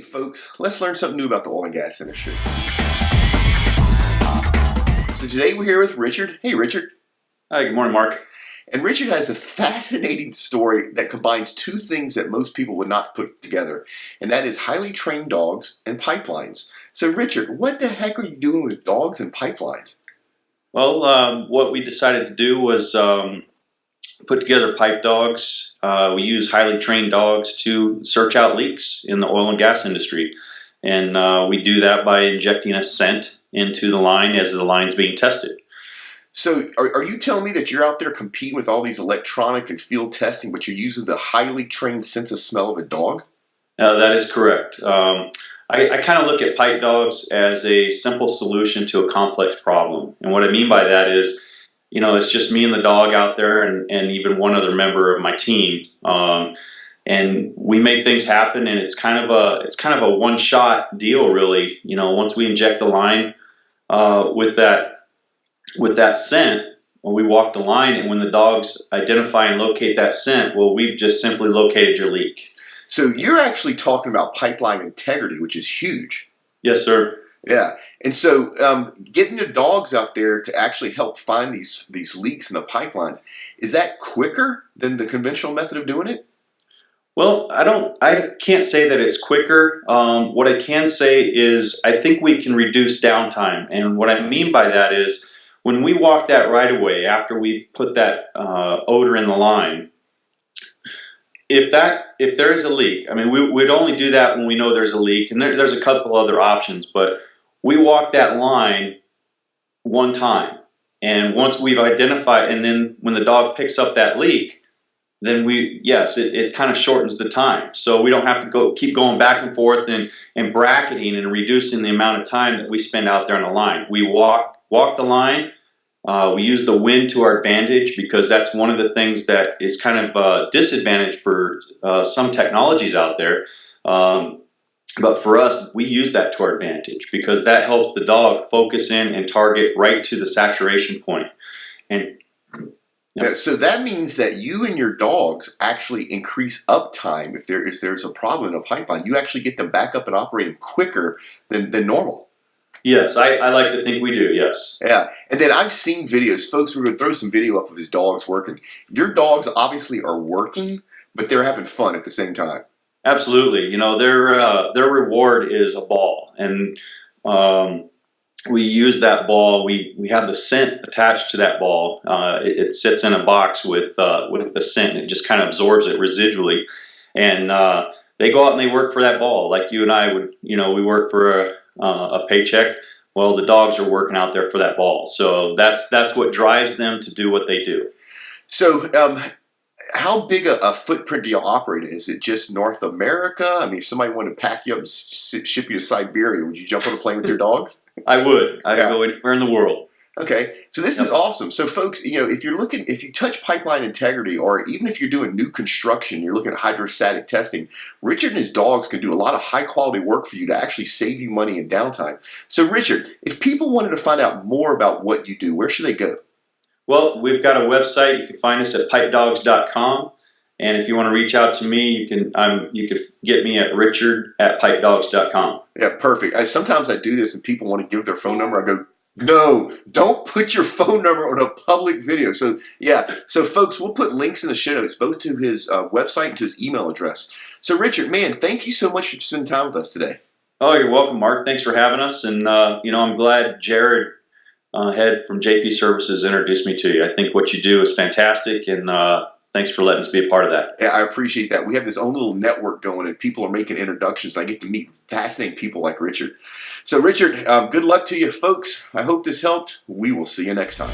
Folks, let's learn something new about the oil and gas industry. So today we're here with Richard. Hey, Richard. Hi, good morning, Mark. And Richard has a fascinating story that combines two things that most people would not put together, and that is highly trained dogs and pipelines. So Richard, what the heck are you doing with dogs and pipelines? Well, what we decided to do was put together Pipedogs. We use highly trained dogs to search out leaks in the oil and gas industry. And we do that by injecting a scent into the line as the line's being tested. So are you telling me that you're out there competing with all these electronic and field testing, but you're using the highly trained sense of smell of a dog? That is correct. I kind of look at Pipedogs as a simple solution to a complex problem. And what I mean by that is, you know, it's just me and the dog out there and even one other member of my team. And we make things happen, and it's kind of a one-shot deal, really. You know, once we inject the line with that scent, when we walk the line, and when the dogs identify and locate that scent, well, we've just simply located your leak. So you're actually talking about pipeline integrity, which is huge. Yes, sir. Yeah, and so getting the dogs out there to actually help find these leaks in the pipelines, is that quicker than the conventional method of doing it? Well, I can't say that it's quicker. What I can say is I think we can reduce downtime, and what I mean by that is when we walk that right away after we put that odor in the line. If there's a leak, I mean, we'd only do that when we know there's a leak, and there's a couple other options, but we walk that line one time, and once we've identified, and then when the dog picks up that leak, then it kind of shortens the time. So we don't have to keep going back and forth and bracketing and reducing the amount of time that we spend out there on the line. We walk the line. We use the wind to our advantage, because that's one of the things that is kind of a disadvantage for some technologies out there. But for us, we use that to our advantage, because that helps the dog focus in and target right to the saturation point. And yeah, so that means that you and your dogs actually increase uptime if there's a problem in a pipeline. You actually get them back up and operating quicker than normal. Yes, I like to think we do, yes. Yeah, and then I've seen videos. Folks, we're going to throw some video up of his dogs working. Your dogs obviously are working, but they're having fun at the same time. Absolutely. You know, their reward is a ball, and we use that ball. We have the scent attached to that ball. It sits in a box with the scent, and it just kind of absorbs it residually. And they go out and they work for that ball, like you and I would. You know, we work for a paycheck. Well, the dogs are working out there for that ball. So that's what drives them to do what they do. So how big a footprint do you operate in? Is it just North America? I mean, if somebody wanted to pack you up and ship you to Siberia, would you jump on a plane with your dogs? I would. I'd go anywhere in the world. Okay, so this is awesome. So folks, you know, if you touch pipeline integrity, or even if you're doing new construction, you're looking at hydrostatic testing, Richard and his dogs can do a lot of high quality work for you to actually save you money and downtime. So Richard, if people wanted to find out more about what you do, where should they go? Well, we've got a website. You can find us at pipedogs.com. And if you want to reach out to me, you can get me at richard@pipedogs.com. Yeah, perfect. Sometimes I do this and people want to give their phone number. I go, no, don't put your phone number on a public video. So yeah, so folks, we'll put links in the show notes, both to his website and to his email address. So Richard, man, thank you so much for spending time with us today. Oh, you're welcome, Mark. Thanks for having us. And you know, I'm glad Jared Head from JP Services introduced me to you. I think what you do is fantastic, and thanks for letting us be a part of that. Yeah, I appreciate that. We have this own little network going, and people are making introductions, and I get to meet fascinating people like Richard. So Richard, good luck to you, folks. I hope this helped. We will see you next time.